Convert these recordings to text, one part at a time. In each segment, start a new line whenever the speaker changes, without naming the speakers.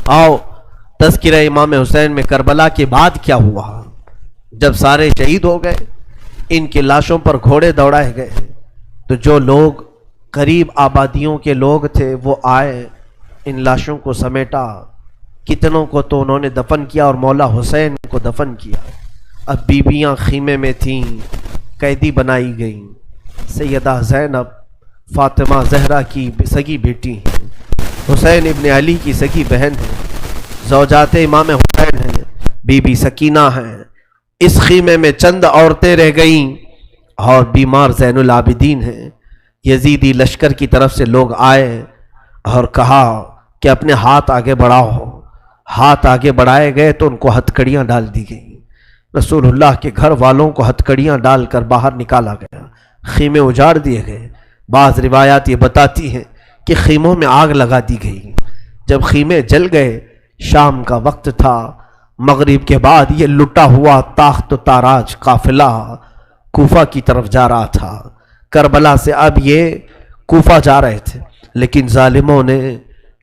آؤ تذکرہ امام حسین میں کربلا کے بعد کیا ہوا۔ جب سارے شہید ہو گئے، ان کی لاشوں پر گھوڑے دوڑائے گئے، تو جو لوگ قریب آبادیوں کے لوگ تھے وہ آئے، ان لاشوں کو سمیٹا، کتنوں کو تو انہوں نے دفن کیا اور مولا حسین کو دفن کیا۔ اب بیبیاں خیمے میں تھیں، قیدی بنائی گئیں۔ سیدہ زینب فاطمہ زہرا کی سگی بیٹی ہیں، حسین ابن علی کی سگی بہن ہیں، زوجات امام حسین ہیں، بی بی سکینہ ہیں۔ اس خیمے میں چند عورتیں رہ گئیں اور بیمار زین العابدین ہیں۔ یزیدی لشکر کی طرف سے لوگ آئے اور کہا کہ اپنے ہاتھ آگے بڑھاؤ۔ ہاتھ آگے بڑھائے گئے تو ان کو ہتھکڑیاں ڈال دی گئیں۔ رسول اللہ کے گھر والوں کو ہتھکڑیاں ڈال کر باہر نکالا گیا، خیمے اجاڑ دیے گئے۔ بعض روایات یہ بتاتی ہیں کہ خیموں میں آگ لگا دی گئی۔ جب خیمے جل گئے، شام کا وقت تھا، مغرب کے بعد یہ لٹا ہوا تاخت و تاراج قافلہ کوفہ کی طرف جا رہا تھا۔ کربلا سے اب یہ کوفہ جا رہے تھے، لیکن ظالموں نے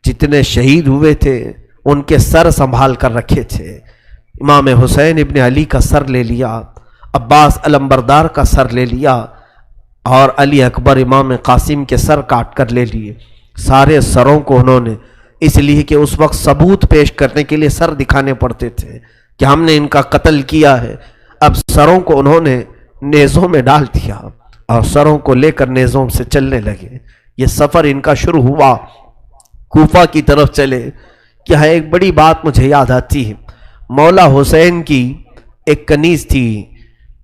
جتنے شہید ہوئے تھے ان کے سر سنبھال کر رکھے تھے۔ امام حسین ابن علی کا سر لے لیا، عباس علمبردار کا سر لے لیا، اور علی اکبر امام قاسم کے سر کاٹ کر لے لیے۔ سارے سروں کو انہوں نے، اس لیے کہ اس وقت ثبوت پیش کرنے کے لیے سر دکھانے پڑتے تھے کہ ہم نے ان کا قتل کیا ہے۔ اب سروں کو انہوں نے نیزوں میں ڈال دیا اور سروں کو لے کر نیزوں سے چلنے لگے۔ یہ سفر ان کا شروع ہوا، کوفہ کی طرف چلے۔ کیا ہے، ایک بڑی بات مجھے یاد آتی ہے۔ مولا حسین کی ایک کنیز تھی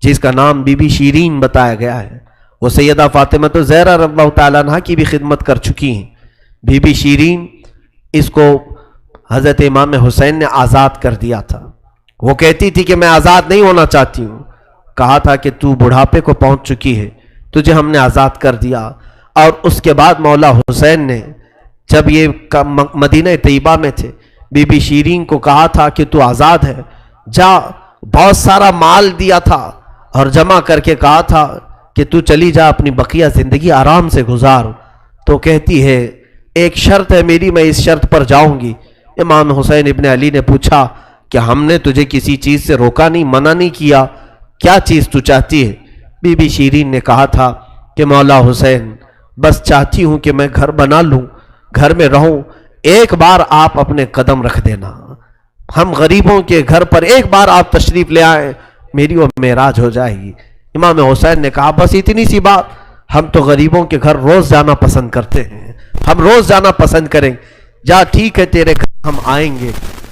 جس کا نام بی بی شیرین بتایا گیا ہے۔ وہ سیدہ فاطمہ زہرا رضی اللہ تعالیٰ عنہ کی بھی خدمت کر چکی ہیں۔ بی بی شیرین، اس کو حضرت امام حسین نے آزاد کر دیا تھا۔ وہ کہتی تھی کہ میں آزاد نہیں ہونا چاہتی ہوں۔ کہا تھا کہ تو بڑھاپے کو پہنچ چکی ہے، تجھے ہم نے آزاد کر دیا۔ اور اس کے بعد مولا حسین نے، جب یہ مدینہ طیبہ میں تھے، بی بی شیرین کو کہا تھا کہ تو آزاد ہے، جا۔ بہت سارا مال دیا تھا اور جمع کر کے کہا تھا کہ تو چلی جا، اپنی بقیہ زندگی آرام سے گزار۔ تو کہتی ہے ایک شرط ہے میری، میں اس شرط پر جاؤں گی۔ امام حسین ابن علی نے پوچھا کہ ہم نے تجھے کسی چیز سے روکا نہیں، منع نہیں کیا، کیا چیز تو چاہتی ہے؟ بی بی شیرین نے کہا تھا کہ مولا حسین، بس چاہتی ہوں کہ میں گھر بنا لوں، گھر میں رہوں، ایک بار آپ اپنے قدم رکھ دینا، ہم غریبوں کے گھر پر ایک بار آپ تشریف لے آئیں، میری وہ معراج ہو جائے گی۔ امام حسین نے کہا بس اتنی سی بات، ہم تو غریبوں کے گھر روز جانا پسند کرتے ہیں، ہم روز جانا پسند کریں، جا ٹھیک ہے تیرے گھر ہم آئیں گے۔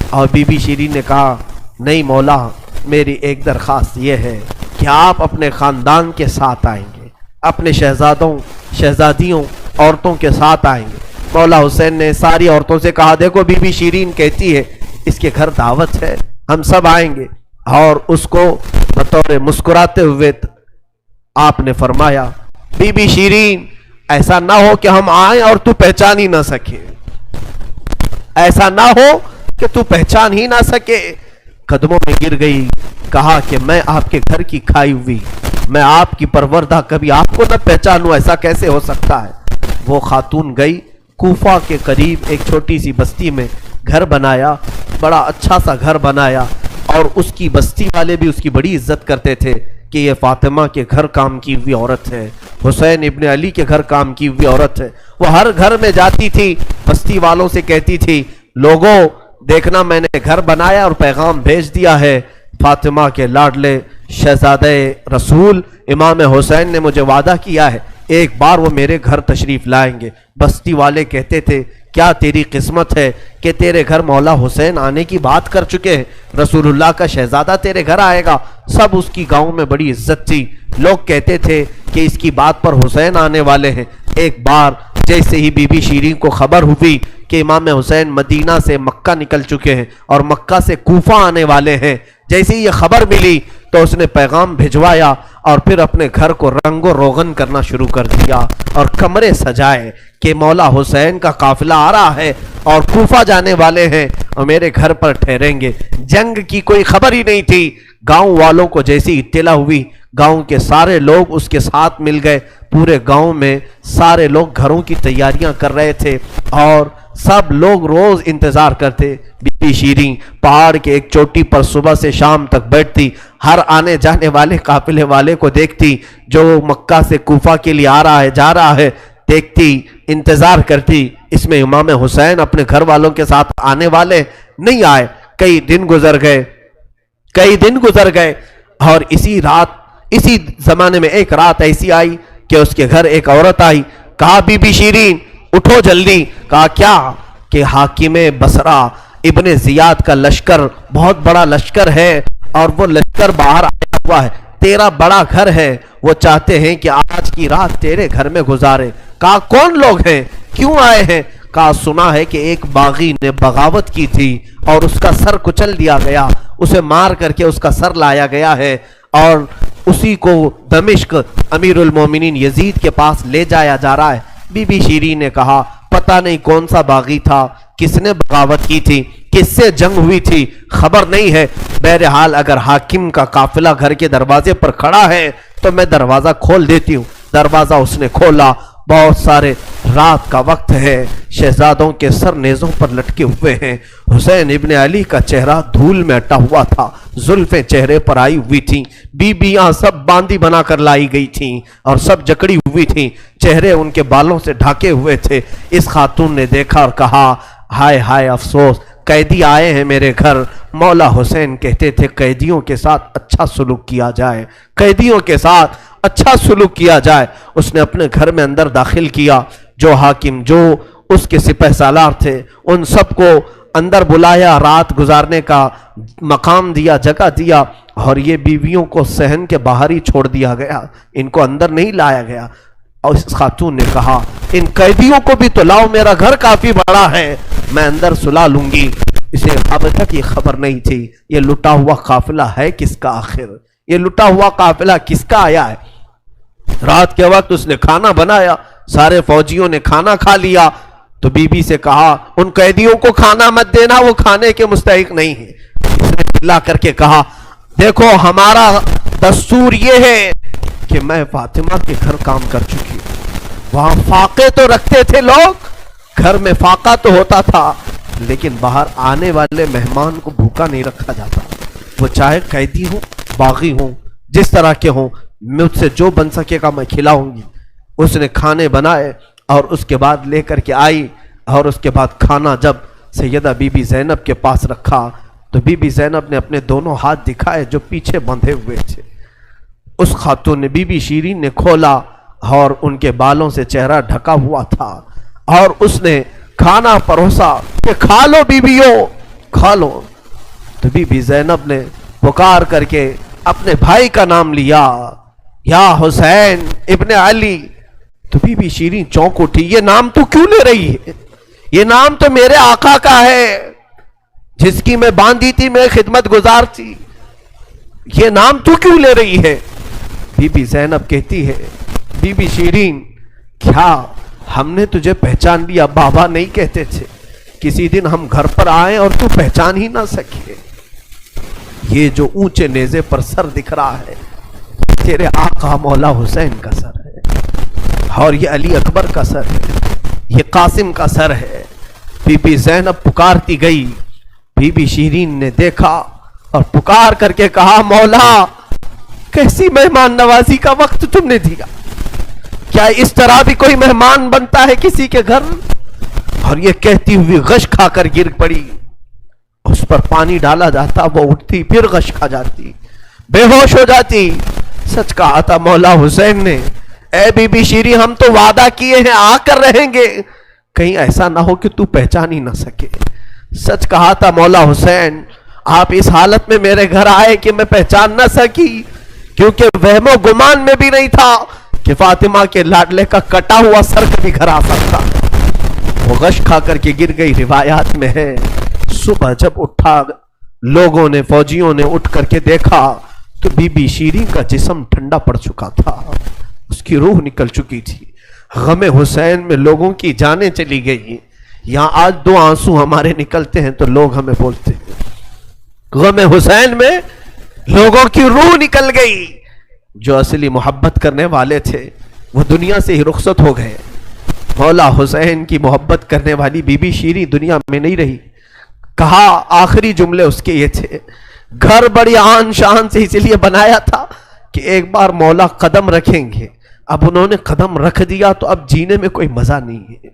اور بی بی شیرین نے کہا نہیں مولا، میری ایک درخواست یہ ہے کہ آپ اپنے خاندان کے ساتھ آئیں گے، اپنے شہزادوں شہزادیوں عورتوں کے ساتھ آئیں گے۔ مولا حسین نے ساری عورتوں سے کہا دیکھو بی بی شیرین کہتی ہے اس کے گھر دعوت ہے، ہم سب آئیں گے۔ اور اس کو بطور مسکراتے ہوئے آپ نے فرمایا بی بی شیرین، ایسا نہ ہو کہ ہم آئیں اور تو پہچان ہی نہ سکے، ایسا نہ ہو کہ تو پہچان ہی نہ سکے۔ قدموں میں گر گئی، کہا کہ میں آپ کے گھر کی کھائی ہوئی، میں آپ کی پروردہ، کبھی آپ کو نہ پہچانوں، ایسا کیسے ہو سکتا ہے؟ وہ خاتون گئی، کوفہ کے قریب ایک چھوٹی سی بستی میں گھر بنایا، بڑا اچھا سا گھر بنایا، اور اس کی بستی والے بھی اس کی بڑی عزت کرتے تھے کہ یہ فاطمہ کے گھر کام کی ہوئی عورت ہے، حسین ابن علی کے گھر کام کی ہوئی عورت ہے۔ وہ ہر گھر میں جاتی تھی، بستی والوں سے کہتی تھی لوگوں دیکھنا میں نے گھر بنایا اور پیغام بھیج دیا ہے، فاطمہ کے لاڈلے شہزادے رسول امام حسین نے مجھے وعدہ کیا ہے ایک بار وہ میرے گھر تشریف لائیں گے۔ بستی والے کہتے تھے کیا تیری قسمت ہے کہ تیرے گھر مولا حسین آنے کی بات کر چکے ہیں، رسول اللہ کا شہزادہ تیرے گھر آئے گا۔ سب اس کی گاؤں میں بڑی عزت تھی، لوگ کہتے تھے کہ اس کی بات پر حسین آنے والے ہیں۔ ایک بار جیسے ہی بی بی شیرین کو خبر ہوئی کہ امام حسین مدینہ سے مکہ نکل چکے ہیں اور مکہ سے کوفہ آنے والے ہیں، جیسے ہی یہ خبر ملی تو اس نے پیغام بھجوایا اور پھر اپنے گھر کو رنگ و روغن کرنا شروع کر دیا اور کمرے سجائے کہ مولا حسین کا قافلہ آ رہا ہے اور کوفہ جانے والے ہیں اور میرے گھر پر ٹھہریں گے۔ جنگ کی کوئی خبر ہی نہیں تھی۔ گاؤں والوں کو جیسی اطلاع ہوئی، گاؤں کے سارے لوگ اس کے ساتھ مل گئے۔ پورے گاؤں میں سارے لوگ گھروں کی تیاریاں کر رہے تھے اور سب لوگ روز انتظار کرتے. بی بی شیریں پہاڑ کے ایک چوٹی پر صبح سے شام تک بیٹھتی, ہر آنے جانے والے قافلے والے کو دیکھتی, جو مکہ سے کوفہ کے لیے آ رہا ہے جا رہا ہے دیکھتی, انتظار کرتی. اس میں امام حسین اپنے گھر والوں کے ساتھ آنے والے نہیں آئے. کئی دن گزر گئے اور اسی زمانے میں ایک رات ایسی آئی کہ اس کے گھر ایک عورت آئی. کہا بی بی شیریں اٹھو جلدی. کہا کیا؟ کہ حاکم بصرہ ابن زیاد کا لشکر بہت بڑا لشکر ہے اور وہ لشکر باہر آیا ہوا ہے, تیرا بڑا گھر ہے, وہ چاہتے ہیں کہ آج کی رات تیرے گھر میں گزارے. کہا کون لوگ ہیں, کیوں آئے ہیں؟ کہا سنا ہے کہ ایک باغی نے بغاوت کی تھی اور اس کا سر کچل دیا گیا, اسے مار کر کے اس کا سر لایا گیا ہے اور اسی کو دمشق امیر المومنین یزید کے پاس لے جایا جا رہا ہے. بی بی شیریں نے کہا پتہ نہیں کون سا باغی تھا, کس نے بغاوت کی تھی, کس سے جنگ ہوئی تھی, خبر نہیں ہے. بہرحال اگر حاکم کا قافلہ گھر کے دروازے پر کھڑا ہے تو میں دروازہ کھول دیتی ہوں. دروازہ اس نے کھولا. بہت سارے رات کا وقت ہے, شہزادوں کے سر نیزوں پر لٹکے ہوئے ہیں. حسین ابن علی کا چہرہ دھول میں اٹا ہوا تھا, زلفیں چہرے پر آئی ہوئی تھیں, بیبیاں سب باندی بنا کر لائی گئی تھیں اور سب جکڑی ہوئی تھیں, چہرے ان کے بالوں سے ڈھاکے ہوئے تھے. اس خاتون نے دیکھا اور کہا ہائے ہائے افسوس, قیدی آئے ہیں میرے گھر. مولا حسین کہتے تھے قیدیوں کے ساتھ اچھا سلوک کیا جائے, قیدیوں کے ساتھ اچھا سلوک کیا جائے. اس نے اپنے گھر میں اندر داخل کیا, جو حاکم جو اس کے سپہ سالار تھے ان سب کو اندر بلایا, رات گزارنے کا مقام دیا, جگہ دیا, اور یہ بیویوں کو صحن کے باہر ہی چھوڑ دیا گیا, ان کو اندر نہیں لایا گیا. اور اس خاتون نے کہا ان قیدیوں کو بھی تو لاؤ, میرا گھر کافی بڑا ہے, میں اندر سلا لوں گی. اسے اب تک یہ خبر نہیں تھی یہ لٹا ہوا قافلہ ہے کس کا, آخر یہ لٹا ہوا قافلہ کس کا آیا ہے. رات کے وقت اس نے کھانا بنایا, سارے فوجیوں نے کھانا کھا لیا. تو بی بی سے کہا ان قیدیوں کو کھانا مت دینا, وہ کھانے کے مستحق نہیں ہے. اس نے چلا کر کے کہا دیکھو ہمارا دستور یہ ہے کہ میں فاطمہ کے گھر کام کر چکی ہوں, وہاں فاقے تو رکھتے تھے لوگ, گھر میں فاقہ تو ہوتا تھا, لیکن باہر آنے والے مہمان کو بھوکا نہیں رکھا جاتا, وہ چاہے قیدی ہوں باغی ہوں جس طرح کے ہوں, مجھ سے جو بن سکے گا میں کھلاؤں گی. اس نے کھانے بنائے اور اس کے بعد لے کر کے آئی, اور اس کے بعد کھانا جب سیدہ بی بی زینب کے پاس رکھا تو بی بی زینب نے اپنے دونوں ہاتھ دکھائے جو پیچھے بندھے ہوئے تھے. اس خاتون نے بی بی شیریں نے کھولا اور ان کے بالوں سے چہرہ ڈھکا ہوا تھا, اور اس نے کھانا پروسا کہ کھا لو بیبیوں کھا لو. تو بی بی زینب نے پکار کر کے اپنے بھائی کا نام لیا, یا حسین ابن علی. تو بی بی شیریں چونک اٹھی, یہ نام تو کیوں لے رہی ہے, یہ نام تو میرے آقا کا ہے جس کی میں باندھی تھی, میں خدمت گزار تھی, یہ نام تو کیوں لے رہی ہے. بی بی زینب کہتی ہے بی بی شیریں کیا ہم نے تجھے پہچان لیا, بابا نہیں کہتے تھے, کسی دن ہم گھر پر آئے اور تو پہچان ہی نہ سکے. یہ جو اونچے نیزے پر سر دکھ رہا ہے تیرے آقا مولا حسین کا سر ہے, اور یہ علی اکبر کا سر ہے, یہ قاسم کا سر ہے. بی بی زینب پکارتی گئی. بی بی شیریں نے دیکھا اور پکار کر کے کہا مولا کیسی مہمان نوازی کا وقت تم نے دیا, کیا اس طرح بھی کوئی مہمان بنتا ہے کسی کے گھر. اور یہ کہتی ہوئی غش کھا کر گر پڑی, اس پر پانی ڈالا جاتا, وہ اٹھتی پھر غش کھا جاتی, بے ہوش ہو جاتی. سچ کہا تھا مولا حسین نے, اے بی بی شیریں ہم تو وعدہ کیے ہیں آ کر رہیں گے, کہیں ایسا نہ ہو کہ تو پہچان ہی نہ سکے. سچ کہا تھا مولا حسین, آپ اس حالت میں میرے گھر آئے کہ میں پہچان نہ سکی, کیونکہ وہم و گمان میں بھی نہیں تھا کہ فاطمہ کے لاڈلے کا کٹا ہوا سر کبھی گھر آ سکتا. وہ غش کھا کر کے گر گئی. روایات میں ہے صبح جب اٹھا لوگوں نے, فوجیوں نے اٹھ کر کے دیکھا تو بی بی شیریں کا جسم ٹھنڈا پڑ چکا تھا, اس کی روح نکل چکی تھی. غم حسین میں لوگوں کی جانیں چلی گئی. یہاں آج دو آنسو ہمارے نکلتے ہیں تو لوگ ہمیں بولتے ہیں, غم حسین میں لوگوں کی روح نکل گئی. جو اصلی محبت کرنے والے تھے وہ دنیا سے ہی رخصت ہو گئے. مولا حسین کی محبت کرنے والی بی بی شیریں دنیا میں نہیں رہی. کہا آخری جملے اس کے یہ تھے، گھر بڑی آن شان سے اس لیے بنایا تھا کہ ایک بار مولا قدم رکھیں گے. اب انہوں نے قدم رکھ دیا تو اب جینے میں کوئی مزہ نہیں ہے،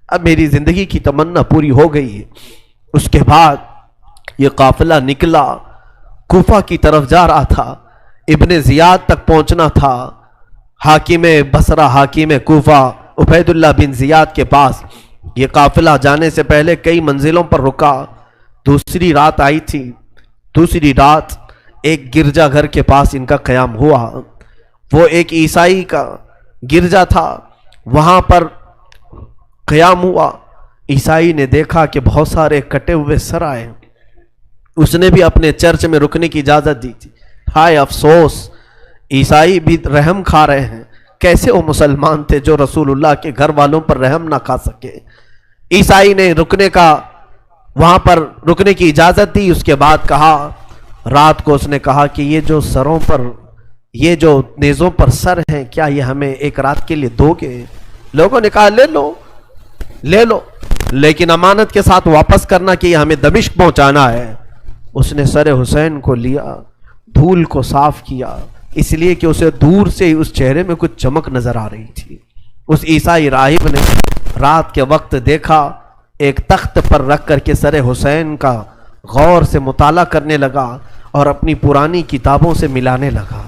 اب میری زندگی کی تمنا پوری ہو گئی ہے. اس کے بعد یہ قافلہ نکلا، کوفہ کی طرف جا رہا تھا، ابن زیاد تک پہنچنا تھا. حاکم بصرہ، حاکم کوفہ عبید اللہ بن زیاد کے پاس یہ قافلہ جانے سے پہلے کئی منزلوں پر رکا. دوسری رات آئی تھی. دوسری رات ایک گرجا گھر کے پاس ان کا قیام ہوا. وہ ایک عیسائی کا گرجا تھا، وہاں پر قیام ہوا. عیسائی نے دیکھا کہ بہت سارے کٹے ہوئے سر آئے. اس نے بھی اپنے چرچ میں رکنے کی اجازت دی تھی. ہائے افسوس، عیسائی بھی رحم کھا رہے ہیں. کیسے وہ مسلمان تھے جو رسول اللہ کے گھر والوں پر رحم نہ کھا سکے. عیسائی نے وہاں پر رکنے کی اجازت دی. اس کے بعد کہا، رات کو اس نے کہا کہ یہ جو سروں پر، یہ جو نیزوں پر سر ہیں، کیا یہ ہمیں ایک رات کے لیے دو گے؟ لوگوں نے کہا لے لو لے لو، لیکن امانت کے ساتھ واپس کرنا کہ یہ ہمیں دمشق پہنچانا ہے. اس نے سر حسین کو لیا، دھول کو صاف کیا، اس لیے کہ اسے دور سے اس چہرے میں کچھ چمک نظر آ رہی تھی. اس عیسائی راہب نے رات کے وقت دیکھا، ایک تخت پر رکھ کر کے سر حسین کا غور سے مطالعہ کرنے لگا اور اپنی پرانی کتابوں سے ملانے لگا.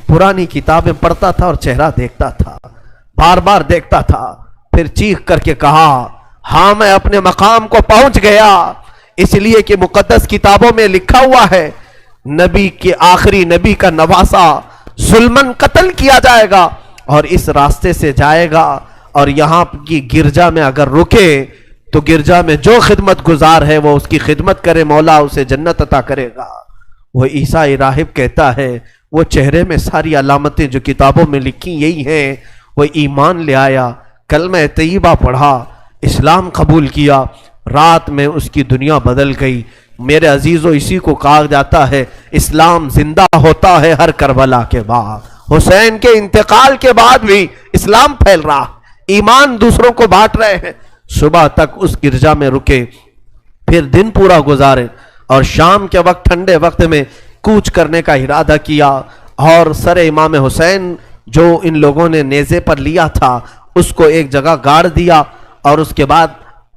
پرانی کتابیں پڑھتا تھا اور چہرہ دیکھتا تھا، بار بار دیکھتا تھا. پھر چیخ کر کے کہا، ہاں میں اپنے مقام کو پہنچ گیا، اس لیے کہ مقدس کتابوں میں لکھا ہوا ہے نبی کے آخری نبی کا نواسا ظلمن قتل کیا جائے گا اور اس راستے سے جائے گا، اور یہاں کی گرجا میں اگر رکے تو گرجا میں جو خدمت گزار ہے وہ اس کی خدمت کرے، مولا اسے جنت عطا کرے گا. وہ عیسائی راہب کہتا ہے وہ چہرے میں ساری علامتیں جو کتابوں میں لکھی یہی ہیں. وہ ایمان لے آیا، کلمہ طیبہ پڑھا، اسلام قبول کیا. رات میں اس کی دنیا بدل گئی. میرے عزیزو، اسی کو کہا جاتا ہے اسلام زندہ ہوتا ہے ہر کربلا کے بعد. حسین کے انتقال کے بعد بھی اسلام پھیل رہا، ایمان دوسروں کو بانٹ رہے ہیں. صبح تک اس گرجا میں رکے، پھر دن پورا گزارے اور شام کے وقت ٹھنڈے وقت میں کوچ کرنے کا ارادہ کیا. اور سر امام حسین جو ان لوگوں نے نیزے پر لیا تھا اس کو ایک جگہ گاڑ دیا، اور اس کے بعد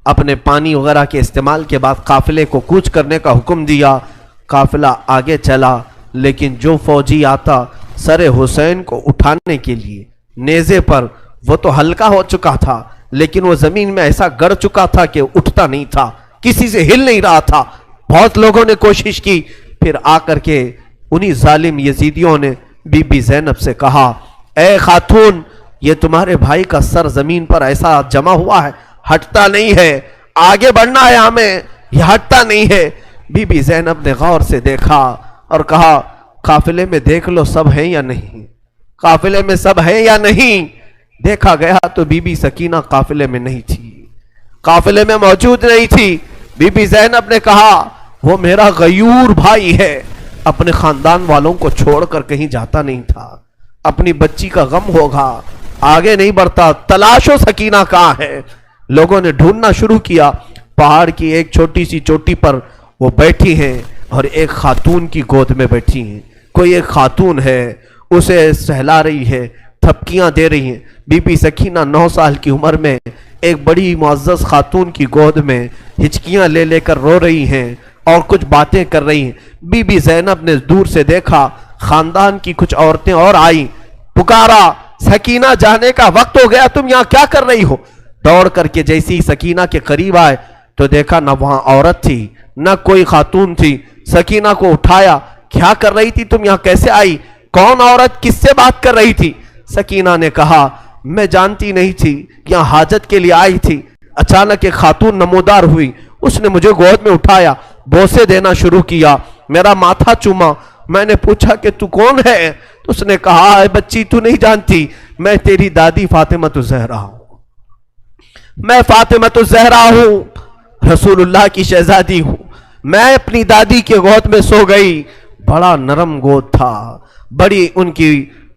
اپنے پانی وغیرہ کے استعمال کے بعد قافلے کو کوچ کرنے کا حکم دیا. قافلہ آگے چلا، لیکن جو فوجی آتا سر حسین کو اٹھانے کے لیے نیزے پر، وہ تو ہلکا ہو چکا تھا لیکن وہ زمین میں ایسا گڑ چکا تھا کہ اٹھتا نہیں تھا، کسی سے ہل نہیں رہا تھا. بہت لوگوں نے کوشش کی. پھر آ کر کے انہی ظالم یزیدیوں نے بی بی زینب سے کہا، اے خاتون، یہ تمہارے بھائی کا سر زمین پر ایسا جمع ہوا ہے، ہٹتا نہیں ہے، آگے بڑھنا ہے ہمیں، یہ ہٹتا نہیں ہے. بی بی زینب نے غور سے دیکھا اور کہا، قافلے میں دیکھ لو سب ہیں یا نہیں، قافلے میں سب ہیں یا نہیں. دیکھا گیا تو بی بی سکینہ قافلے میں نہیں تھی، قافلے میں موجود نہیں تھی. بی بی زینب نے کہا، وہ میرا غیور بھائی ہے، اپنے خاندان والوں کو چھوڑ کر کہیں جاتا نہیں تھا، اپنی بچی کا غم ہوگا، آگے نہیں بڑھتا، تلاشو سکینہ کہاں ہے. لوگوں نے ڈھونڈنا شروع کیا. پہاڑ کی ایک چھوٹی سی چوٹی پر وہ بیٹھی ہیں اور ایک خاتون کی گود میں بیٹھی ہیں. کوئی ایک خاتون ہے، اسے سہلا رہی ہے، تھپکیاں دے رہی ہیں. بی بی سکینہ 9 سال کی عمر میں ایک بڑی معزز خاتون کی گود میں ہچکیاں لے لے کر رو رہی ہیں اور کچھ باتیں کر رہی ہیں. بی بی زینب نے دور سے دیکھا، خاندان کی کچھ عورتیں اور آئیں، پکارا، سکینہ جانے کا وقت ہو گیا، تم یہاں کیا کر رہی ہو. دوڑ کر کے جیسی سکینہ کے قریب آئے تو دیکھا نہ وہاں عورت تھی نہ کوئی خاتون تھی. سکینہ کو اٹھایا، کیا کر رہی تھی تم یہاں، کیسے آئی، کون عورت، کس سے بات کر رہی تھی. سکینہ نے کہا، میں جانتی نہیں تھی، یہاں حاجت کے لیے آئی تھی، اچانک ایک خاتون نمودار ہوئی، اس نے مجھے گود میں اٹھایا، بوسے دینا شروع کیا، میرا ماتھا چوما. میں نے پوچھا کہ تو کون ہے، تو اس نے کہا، اے بچی تو نہیں جانتی، میں تیری دادی فاطمۃ الزہرا ہوں، میں فاطمۃ الزہرا ہوں، رسول اللہ کی شہزادی ہوں. میں اپنی دادی کے گود میں سو گئی، بڑا نرم گود تھا، بڑی ان کی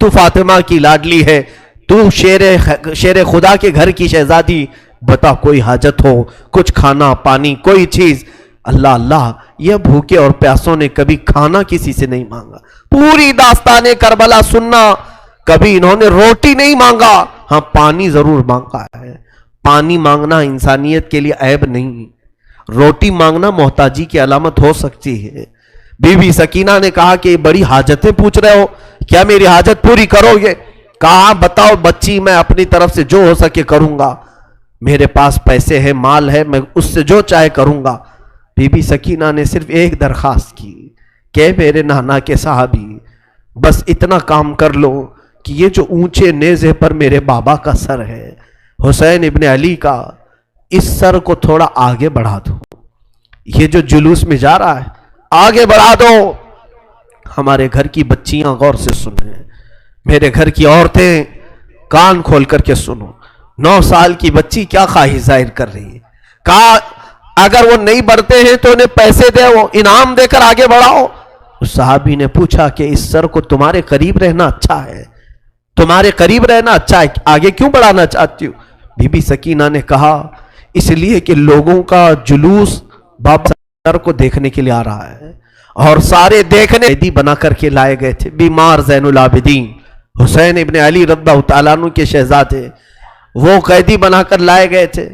تو فاطمہ کی لاڈلی ہے، تو شیر خدا کے گھر کی شہزادی، بتا کوئی حاجت ہو، کچھ کھانا پانی کوئی چیز۔ اللہ اللہ، یہ بھوکے اور پیاسوں نے کبھی کھانا کسی سے نہیں مانگا۔ پوری داستان کربلا سننا، کبھی انہوں نے روٹی نہیں مانگا، ہاں پانی ضرور مانگا ہے۔ پانی مانگنا انسانیت کے لیے عیب نہیں، روٹی مانگنا محتاجی کی علامت ہو سکتی ہے۔ بی بی سکینہ نے کہا کہ بڑی حاجتیں پوچھ رہے ہو، کیا میری حاجت پوری کرو گے؟ کہا بتاؤ بچی، میں اپنی طرف سے جو ہو سکے کروں گا، میرے پاس پیسے ہیں، مال ہے، میں اس سے جو چاہے کروں گا۔ بی بی سکینہ نے صرف ایک درخواست کی کہ میرے نانا کے صحابی، بس اتنا کام کر لو کہ یہ جو اونچے نیزے پر میرے بابا کا سر ہے، حسین ابن علی کا، اس سر کو تھوڑا آگے بڑھا دو، یہ جو جلوس میں جا رہا ہے آگے بڑھا دو۔ ہمارے گھر کی بچیاں غور سے سنیں، میرے گھر کی عورتیں کان کھول کر کے سنو، 9 سال کی بچی کیا خواہش ظاہر کر رہی ہے۔ کہا اگر وہ نہیں بڑھتے ہیں تو انہیں پیسے دے، وہ انعام دے کر آگے بڑھاؤ۔ اس صحابی نے پوچھا کہ اس سر کو تمہارے قریب رہنا اچھا ہے، تمہارے قریب رہنا اچھا ہے، آگے کیوں بڑھانا چاہتی ہو؟ بی بی سکینہ نے کہا اس لیے کہ لوگوں کا جلوس بابا سر کو دیکھنے کے لیے آ رہا ہے، اور سارے دیکھنے قیدی بنا کر کے لائے گئے تھے۔ بیمار زین العابدین حسین ابن علی رضی اللہ تعالیٰ عنہ کے شہزادے، وہ قیدی بنا کر لائے گئے تھے۔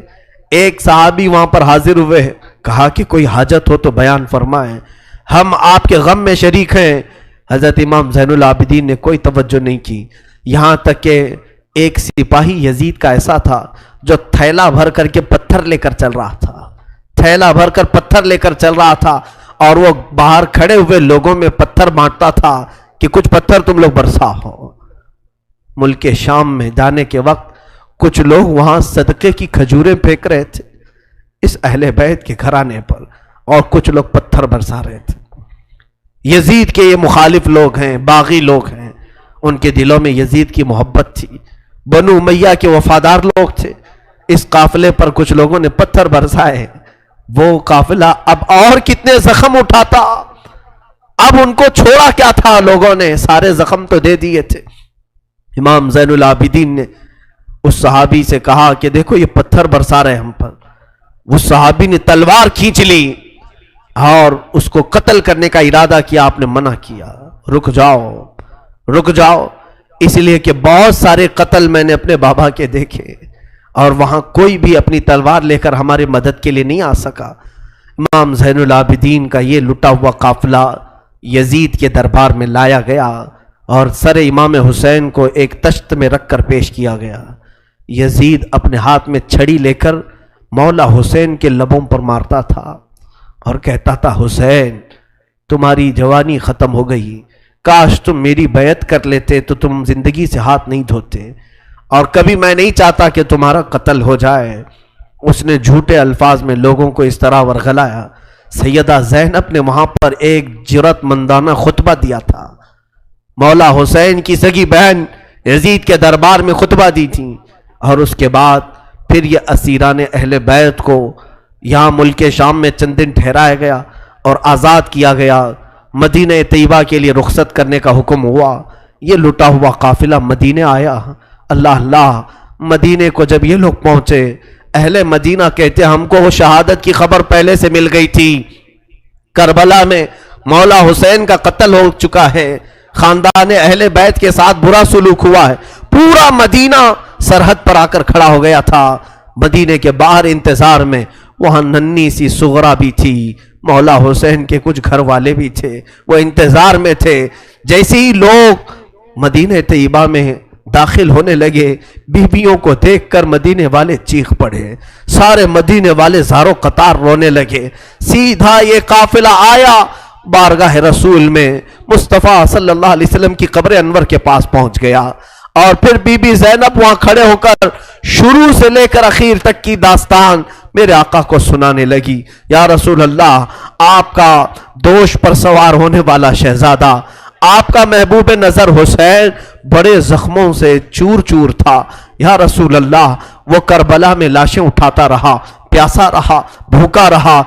ایک صحابی وہاں پر حاضر ہوئے، کہا کہ کوئی حاجت ہو تو بیان فرمائیں، ہم آپ کے غم میں شریک ہیں۔ حضرت امام زین العابدین نے کوئی توجہ نہیں کی، یہاں تک کہ ایک سپاہی یزید کا ایسا تھا جو تھیلا بھر کر کے پتھر لے کر چل رہا تھا، تھیلا بھر کر پتھر لے کر چل رہا تھا، اور وہ باہر کھڑے ہوئے لوگوں میں پتھر بانٹتا تھا کہ کچھ پتھر تم لوگ برسا ہو۔ ملک شام میں جانے کے وقت کچھ لوگ وہاں صدقے کی کھجوریں پھینک رہے تھے اس اہل بیت کے گھرانے پر، اور کچھ لوگ پتھر برسا رہے تھے۔ یزید کے یہ مخالف لوگ ہیں، باغی لوگ ہیں، ان کے دلوں میں یزید کی محبت تھی، بنو امیہ کے وفادار لوگ تھے۔ اس قافلے پر کچھ لوگوں نے پتھر برسائے، وہ قافلہ اب اور کتنے زخم اٹھاتا، اب ان کو چھوڑا کیا تھا، لوگوں نے سارے زخم تو دے دیے تھے۔ امام زین العابدین نے اس صحابی سے کہا کہ دیکھو یہ پتھر برسا رہے ہم پر۔ وہ صحابی نے تلوار کھینچ لی اور اس کو قتل کرنے کا ارادہ کیا، آپ نے منع کیا، رک جاؤ رک جاؤ، اس لیے کہ بہت سارے قتل میں نے اپنے بابا کے دیکھے، اور وہاں کوئی بھی اپنی تلوار لے کر ہمارے مدد کے لیے نہیں آ سکا۔ امام زین العابدین کا یہ لٹا ہوا قافلہ یزید کے دربار میں لایا گیا، اور سر امام حسین کو ایک تشت میں رکھ کر پیش کیا گیا۔ یزید اپنے ہاتھ میں چھڑی لے کر مولا حسین کے لبوں پر مارتا تھا اور کہتا تھا حسین تمہاری جوانی ختم ہو گئی، کاش تم میری بیعت کر لیتے تو تم زندگی سے ہاتھ نہیں دھوتے، اور کبھی میں نہیں چاہتا کہ تمہارا قتل ہو جائے۔ اس نے جھوٹے الفاظ میں لوگوں کو اس طرح ورغلایا۔ سیدہ زینب نے وہاں پر ایک جرأت مندانہ خطبہ دیا تھا، مولا حسین کی سگی بہن یزید کے دربار میں خطبہ دی تھی، اور اس کے بعد پھر یہ اسیران اہل بیت کو یہاں ملک شام میں چند دن ٹھہرایا گیا اور آزاد کیا گیا، مدینہ طیبہ کے لیے رخصت کرنے کا حکم ہوا۔ یہ لٹا ہوا قافلہ مدینہ آیا۔ اللہ اللہ، مدینے کو جب یہ لوگ پہنچے، اہل مدینہ کہتے ہم کو وہ شہادت کی خبر پہلے سے مل گئی تھی، کربلا میں مولا حسین کا قتل ہو چکا ہے، خاندان اہل بیت کے ساتھ برا سلوک ہوا ہے۔ پورا مدینہ سرحد پر آ کر کھڑا ہو گیا تھا، مدینے کے باہر انتظار میں۔ وہاں ننھی سی سغرا بھی تھی، مولا حسین کے کچھ گھر والے بھی تھے، وہ انتظار میں تھے۔ جیسے ہی لوگ مدینہ طیبہ میں داخل ہونے لگے، بیویوں کو دیکھ کر مدینے والے چیخ پڑے، سارے مدینے والے زاروں قطار رونے لگے۔ سیدھا یہ قافلہ آیا بارگاہ رسول میں، مصطفیٰ صلی اللہ علیہ وسلم کی قبر انور کے پاس پہنچ گیا، اور پھر بی بی زینب وہاں کھڑے ہو کر شروع سے لے کر اخیر تک کی داستان میرے آقا کو سنانے لگی۔ یا رسول اللہ، آپ کا دوش پر سوار ہونے والا شہزادہ، آپ کا محبوب نظر حسین بڑے زخموں سے چور چور تھا۔ یا رسول اللہ، وہ کربلا میں لاشیں اٹھاتا رہا، پیاسا رہا، بھوکا رہا۔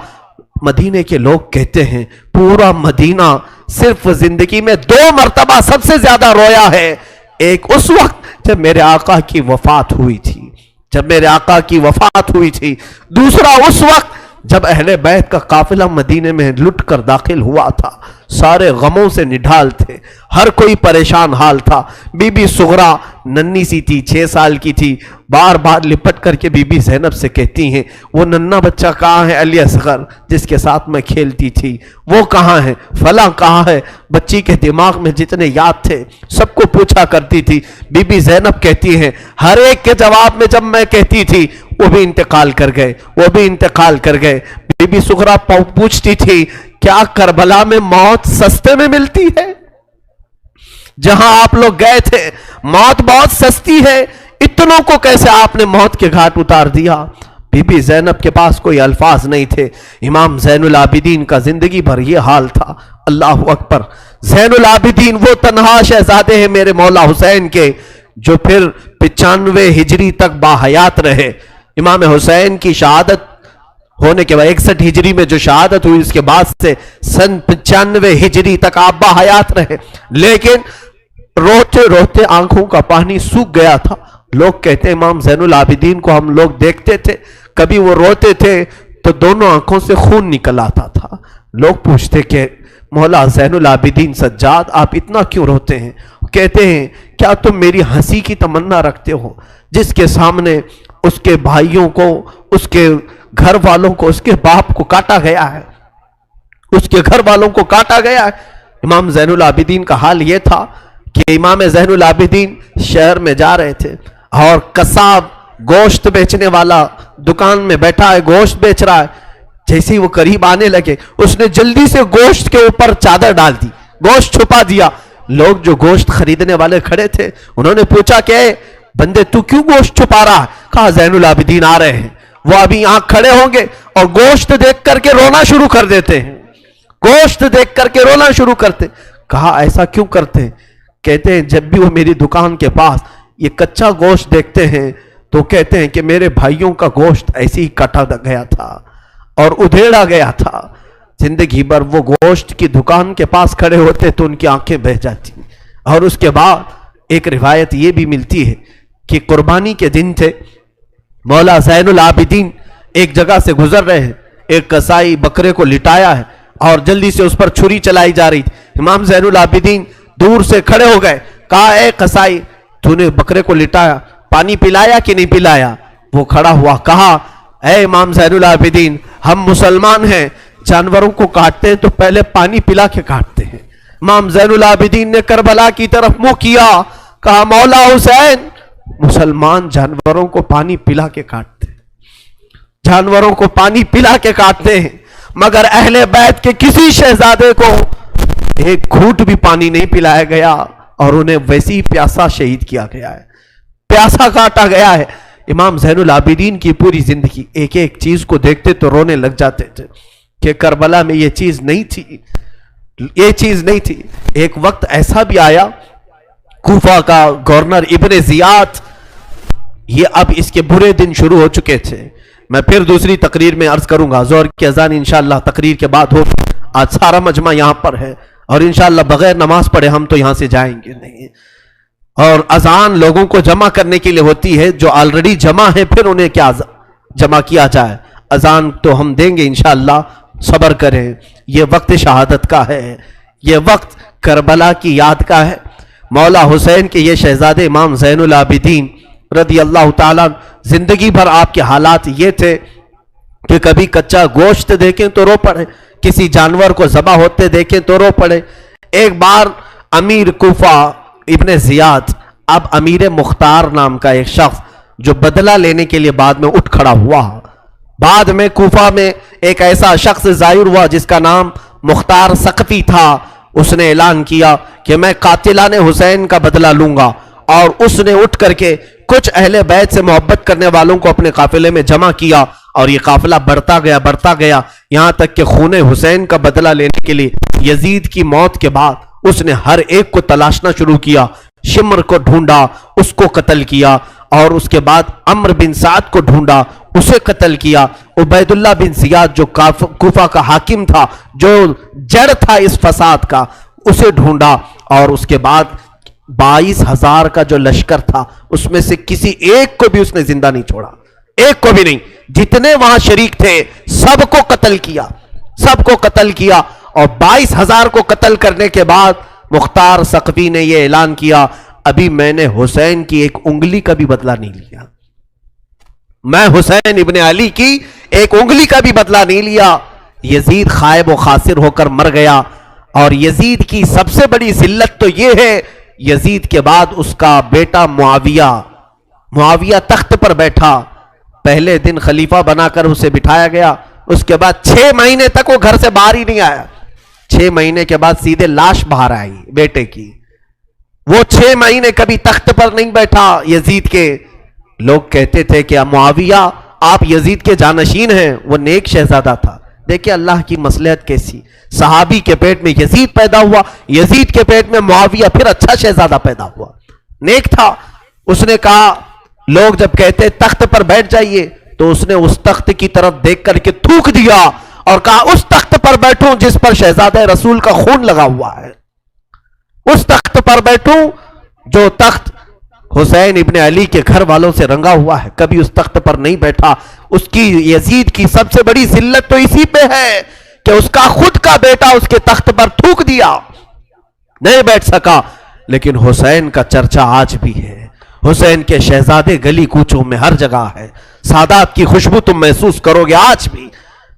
مدینے کے لوگ کہتے ہیں پورا مدینہ صرف زندگی میں 2 مرتبہ سب سے زیادہ رویا ہے ایک اس وقت جب میرے آقا کی وفات ہوئی تھی، جب میرے آقا کی وفات ہوئی تھی، دوسرا اس وقت جب اہل بیت کا قافلہ مدینے میں لٹ کر داخل ہوا تھا، سارے غموں سے نڈھال تھے، ہر کوئی پریشان حال تھا۔ بی بی سغرا ننی سی تھی، 6 سال کی تھی، بار بار لپٹ کر کے بی بی زینب سے کہتی ہیں وہ ننھا بچہ کہاں ہے علی اصغر جس کے ساتھ میں کھیلتی تھی، وہ کہاں ہے، فلاں کہاں ہے۔ بچی کے دماغ میں جتنے یاد تھے سب کو پوچھا کرتی تھی۔ بی بی زینب کہتی ہیں ہر ایک کے جواب میں جب میں کہتی تھی وہ بھی انتقال کر گئے، وہ بھی انتقال کر گئے۔ بی بی سغرا پوچھتی تھی کیا کربلا میں موت سستے میں ملتی ہے؟ جہاں آپ لوگ گئے تھے موت بہت سستی ہے، اتنوں کو کیسے آپ نے موت کے گھاٹ اتار دیا؟ بی بی زینب کے پاس کوئی الفاظ نہیں تھے۔ امام زین العابدین کا زندگی بھر یہ حال تھا۔ اللہ اکبر! زین العابدین وہ تنہا شہزادے ہیں میرے مولا حسین کے جو پھر 95 ہجری تک باحیات رہے۔ امام حسین کی شہادت ہونے کے بعد 61 ہجری میں جو شہادت ہوئی اس کے بعد سے سن 95 ہجری تک آپ باحیات رہے، لیکن روتے روتے آنکھوں کا پانی سوکھ گیا تھا۔ لوگ کہتے ہیں امام زین العابدین کو ہم لوگ دیکھتے تھے، کبھی وہ روتے تھے تو دونوں آنکھوں سے خون نکل آتا تھا۔ لوگ پوچھتے کہ مولا زین العابدین سجاد آپ اتنا کیوں روتے ہیں؟ کہتے ہیں کیا تم میری ہنسی کی تمنا رکھتے ہو؟ جس کے سامنے اس کے بھائیوں کو، اس کے گھر والوں کو، اس کے باپ کو کاٹا گیا ہے، اس کے گھر والوں کو کاٹا گیا ہے۔ امام زین العابدین کا حال یہ تھا کہ امام زین العابدین شہر میں جا رہے تھے اور قصاب گوشت بیچنے والا دکان میں بیٹھا ہے، گوشت بیچ رہا ہے۔ جیسے ہی وہ قریب آنے لگے اس نے جلدی سے گوشت کے اوپر چادر ڈال دی، گوشت چھپا دیا۔ لوگ جو گوشت خریدنے والے کھڑے تھے انہوں نے پوچھا کہ اے بندے تو کیوں گوشت چھپا رہا ہے؟ کہا زین العابدین آ رہے ہیں، وہ ابھی یہاں کھڑے ہوں گے اور گوشت دیکھ کر کے رونا شروع کر دیتے ہیں، گوشت دیکھ کر کے رونا شروع کرتے۔ کہا ایسا کیوں کرتے ہیں؟ کہتے ہیں جب بھی وہ میری دکان کے پاس یہ کچا گوشت دیکھتے ہیں تو کہتے ہیں کہ میرے بھائیوں کا گوشت ایسے ہی کٹا گیا تھا اور ادھیڑا گیا تھا۔ زندگی بھر وہ گوشت کی دکان کے پاس کھڑے ہوتے تو ان کی آنکھیں بہہ جاتی۔ اور اس کے بعد ایک روایت یہ بھی ملتی ہے کہ قربانی کے دن تھے، مولا زین العابدین ایک جگہ سے گزر رہے ہیں، ایک قصائی بکرے کو لٹایا ہے اور جلدی سے اس پر چھری چلائی جا رہی تھی۔ امام زین العابدین دور سے کھڑے ہو گئے، کہا اے قصائی تو نے بکرے کو لٹایا، پانی پلایا کہ نہیں پلایا؟ وہ کھڑا ہوا، کہا اے امام زین العابدین ہم مسلمان ہیں، جانوروں کو کاٹتے ہیں تو پہلے پانی پلا کے کاٹتے ہیں۔ امام زین العابدین نے کربلا کی طرف منہ کیا، کہا مولا حسین مسلمان جانوروں کو پانی پلا کے کاٹتے ہیں، جانوروں کو پانی پلا کے کاٹتے ہیں، مگر اہل بیت کے کسی شہزادے کو ایک گھونٹ بھی پانی نہیں پلایا گیا اور انہیں ویسی ہی پیاسا شہید کیا گیا ہے، پیاسا کاٹا گیا ہے۔ امام زین العابدین کی پوری زندگی ایک ایک چیز کو دیکھتے تو رونے لگ جاتے تھے کہ کربلا میں یہ چیز نہیں تھی، یہ چیز نہیں تھی۔ ایک وقت ایسا بھی آیا، کوفہ کا گورنر ابن زیاد، یہ اب اس کے برے دن شروع ہو چکے تھے۔ میں پھر دوسری تقریر میں عرض کروں گا، زہر کی اذان انشاءاللہ تقریر کے بعد ہوگی۔ آج سارا مجمع یہاں پر ہے اور انشاءاللہ بغیر نماز پڑھے ہم تو یہاں سے جائیں گے نہیں، اور اذان لوگوں کو جمع کرنے کے لیے ہوتی ہے، جو آلریڈی جمع ہے پھر انہیں کیا جمع کیا جائے۔ اذان تو ہم دیں گے انشاءاللہ، صبر کریں۔ یہ وقت شہادت کا ہے، یہ وقت کربلا کی یاد کا ہے۔ مولا حسین کے یہ شہزادے امام زین العابدین رضی اللہ تعالیٰ، زندگی بھر آپ کے حالات یہ تھے کہ کبھی کچا گوشت دیکھیں تو رو پڑے، کسی جانور کو ذبح ہوتے دیکھیں تو رو پڑے۔ ایک بار امیر کوفہ ابن زیاد، اب امیر مختار نام کا ایک شخص جو بدلہ لینے کے لیے بعد میں اٹھ کھڑا ہوا، بعد میں کوفہ میں ایک ایسا شخص ظاہر ہوا جس کا نام مختار ثقفی تھا، اس نے اعلان کیا کہ میں قاتلان حسین کا بدلہ لوں گا، اور اس نے اٹھ کر کے کچھ اہل بیت سے محبت کرنے والوں کو اپنے قافلے میں جمع کیا، اور یہ قافلہ بڑھتا گیا یہاں تک کہ خون حسین کا بدلہ لینے کے لیے یزید کی موت کے بعد اس نے ہر ایک کو تلاشنا شروع کیا۔ شمر کو ڈھونڈا، اس کو قتل کیا، اور اس کے بعد عمر بن سعد کو ڈھونڈا، اسے قتل کیا۔ عبید اللہ بن زیاد جو کوفہ کا حاکم تھا، جو جڑ تھا اس فساد کا، اسے ڈھونڈا، اور اس کے بعد 22,000 کا جو لشکر تھا اس میں سے کسی ایک کو بھی اس نے زندہ نہیں چھوڑا، ایک کو بھی نہیں. جتنے وہاں شریک تھے سب کو قتل کیا، سب کو قتل کیا. اور 22,000 کو قتل کرنے کے بعد مختار ثقفی نے یہ اعلان کیا، ابھی میں نے حسین کی ایک انگلی کا بھی بدلہ نہیں لیا، میں حسین ابن علی کی ایک انگلی کا بھی بدلہ نہیں لیا. یزید خائب و خاسر ہو کر مر گیا. اور یزید کی سب سے بڑی ذلت تو یہ ہے، یزید کے بعد اس کا بیٹا معاویہ تخت پر بیٹھا. پہلے دن خلیفہ بنا کر اسے بٹھایا گیا، اس کے بعد 6 مہینے تک وہ گھر سے باہر ہی نہیں آیا. 6 مہینے کے بعد سیدھے لاش باہر آئی بیٹے کی. وہ 6 مہینے کبھی تخت پر نہیں بیٹھا یزید کے. لوگ کہتے تھے کہ معاویہ آپ یزید کے جانشین ہیں. وہ نیک شہزادہ تھا. دیکھیں اللہ کی مصلحت کیسی، صحابی کے پیٹ میں یزید پیدا ہوا، یزید کے پیٹ میں معاویہ، پھر اچھا شہزادہ پیدا ہوا، نیک تھا. اس نے کہا، لوگ جب کہتے تخت پر بیٹھ جائیے تو اس نے اس تخت کی طرف دیکھ کر کے تھوک دیا اور کہا اس تخت پر بیٹھوں جس پر شہزادہ رسول کا خون لگا ہوا ہے، اس تخت پر بیٹھوں جو تخت حسین ابن علی کے گھر والوں سے رنگا ہوا ہے. کبھی اس تخت پر نہیں بیٹھا. اس کی یزید کی سب سے بڑی ذلت تو اسی پہ ہے کہ اس کا خود کا بیٹا اس کے تخت پر تھوک دیا، نہیں بیٹھ سکا. لیکن حسین کا چرچا آج بھی ہے. حسین کے شہزادے گلی کوچوں میں ہر جگہ ہے. سادات کی خوشبو تم محسوس کرو گے آج بھی.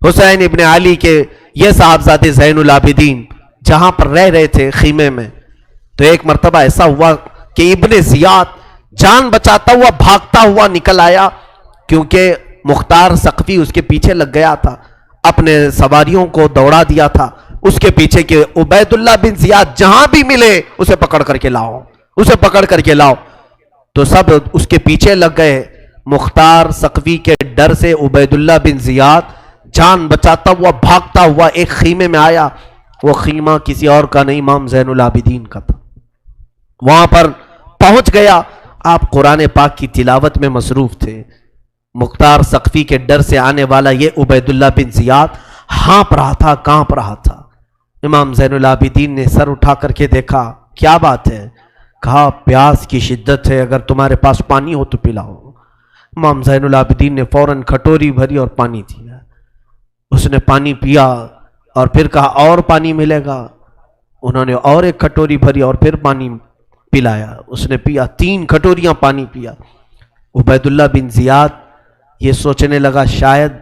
حسین ابن علی کے یہ صاحبزادے زین العابدین جہاں پر رہ رہے تھے خیمے میں، تو ایک مرتبہ ایسا ہوا کہ ابن زیاد جان بچاتا ہوا بھاگتا ہوا نکل آیا، کیونکہ مختار ثقفی اس کے پیچھے لگ گیا تھا، اپنے سواریوں کو دوڑا دیا تھا اس کے پیچھے کہ عبید اللہ بن زیاد جہاں بھی ملے اسے پکڑ کر کے لاؤ، اسے پکڑ کر کے لاؤ. تو سب اس کے پیچھے لگ گئے. مختار ثقفی کے ڈر سے عبید اللہ بن زیاد جان بچاتا ہوا بھاگتا ہوا ایک خیمے میں آیا. وہ خیمہ کسی اور کا نہیں، امام زین العابدین کا تھا. وہاں پر پہنچ گیا. آپ قرآن پاک کی تلاوت میں مصروف تھے. مختار ثقفی کے ڈر سے آنے والا یہ عبید اللہ بن زیاد ہانپ رہا تھا، کانپ رہا تھا. امام زین العابدین نے سر اٹھا کر کے دیکھا، کیا بات ہے؟ کہا پیاس کی شدت ہے، اگر تمہارے پاس پانی ہو تو پلاؤ. امام زین العابدین نے فوراً کھٹوری بھری اور پانی دیا. اس نے پانی پیا اور پھر کہا اور پانی ملے گا. انہوں نے اور ایک کھٹوری بھری اور پھر پانی پلایا. اس نے پیا، 3 کھٹوریاں پانی پیا. عبید اللہ بن زیاد یہ سوچنے لگا شاید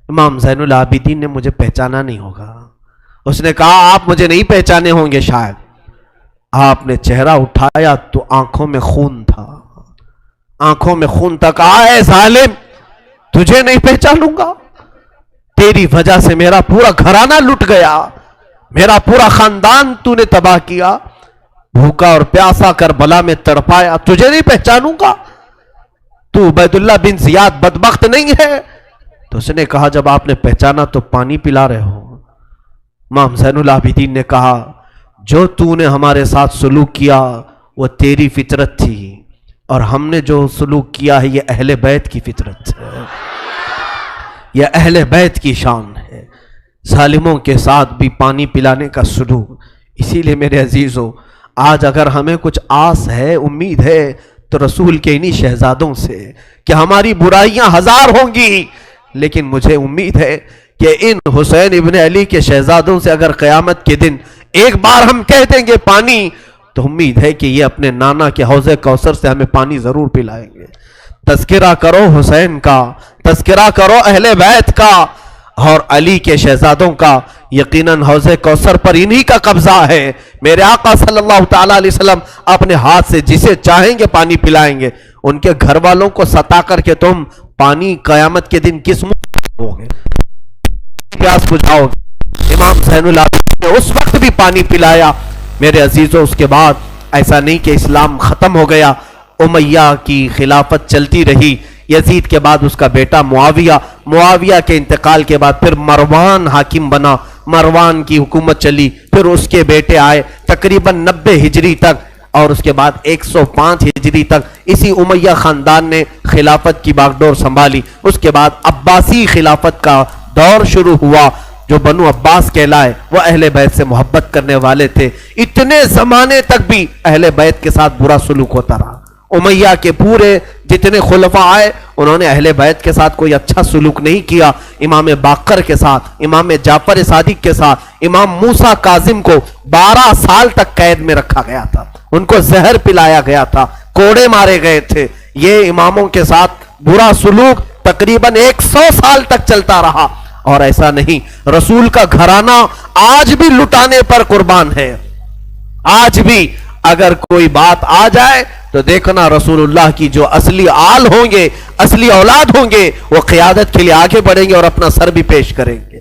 امام زین العابدین نے مجھے پہچانا نہیں ہوگا. اس نے کہا آپ مجھے نہیں پہچانے ہوں گے شاید. آپ نے چہرہ اٹھایا تو آنکھوں میں خون تھا، آنکھوں میں خون تھا. کہا اے ظالم، تجھے نہیں پہچانوں گا؟ تیری وجہ سے میرا پورا گھرانہ لٹ گیا، میرا پورا خاندان تو نے تباہ کیا، بھوکا اور پیاسا کربلا میں تڑپایا، تجھے نہیں پہچانوں گا؟ تو عبید اللہ بن زیاد بدبخت نہیں ہے؟ تو اس نے کہا جب آپ نے پہچانا تو پانی پلا رہے ہو. امام زین العابدین نے کہا جو تو نے ہمارے ساتھ سلوک کیا وہ تیری فطرت تھی، اور ہم نے جو سلوک کیا ہے یہ اہل بیت کی فطرت ہے، یہ اہل بیت کی شان ہے. ظالموں کے ساتھ بھی پانی پلانے کا سلوک. اسی لیے میرے عزیزو، آج اگر ہمیں کچھ آس ہے، امید ہے، تو رسول کے انہی شہزادوں سے کہ ہماری برائیاں 1000 ہوں گی، لیکن مجھے امید ہے کہ ان حسین ابن علی کے شہزادوں سے اگر قیامت کے دن ایک بار ہم کہہ دیں گے پانی، تو امید ہے کہ یہ اپنے نانا کے حوض کوثر سے ہمیں پانی ضرور پلائیں گے. تذکرہ کرو حسین کا، تذکرہ کرو اہل بیت کا اور علی کے شہزادوں کا. یقیناً حوض کوثر پر انہی کا قبضہ ہے. میرے آقا صلی اللہ تعالیٰ علیہ وسلم اپنے ہاتھ سے جسے چاہیں گے پانی پلائیں گے. ان کے گھر والوں کو ستا کر کے تم پانی قیامت کے دن کس منہ ہوگے، پیاس بجھاؤ گے؟ امام زین العابدین نے اس وقت بھی پانی پلایا. میرے عزیزوں، اس کے بعد ایسا نہیں کہ اسلام ختم ہو گیا. امیہ کی خلافت چلتی رہی. یزید کے بعد اس کا بیٹا معاویہ کے انتقال کے بعد پھر مروان حاکم بنا. مروان کی حکومت چلی. پھر اس کے بیٹے آئے تقریباً 90 ہجری تک، اور اس کے بعد 105 ہجری تک اسی امیہ خاندان نے خلافت کی باغڈور سنبھالی. اس کے بعد عباسی خلافت کا دور شروع ہوا جو بنو عباس کہلائے وہ اہل بیت سے محبت کرنے والے تھے. اتنے زمانے تک بھی اہل بیت کے ساتھ برا سلوک ہوتا رہا. امیہ کے پورے جتنے خلفاء آئے انہوں نے اہل بیت کے ساتھ کوئی اچھا سلوک نہیں کیا. امام باقر کے ساتھ، امام جعفر صادق کے ساتھ، امام موسیٰ کاظم کو 12 سال تک قید میں رکھا گیا تھا، ان کو زہر پلایا گیا تھا، کوڑے مارے گئے تھے. یہ اماموں کے ساتھ برا سلوک تقریباً 100 سال تک چلتا رہا. اور ایسا نہیں، رسول کا گھرانہ آج بھی لٹانے پر قربان ہے. آج بھی اگر کوئی بات آ جائے تو دیکھنا رسول اللہ کی جو اصلی آل ہوں گے، اصلی اولاد ہوں گے، وہ قیادت کے لیے آگے بڑھیں گے اور اپنا سر بھی پیش کریں گے.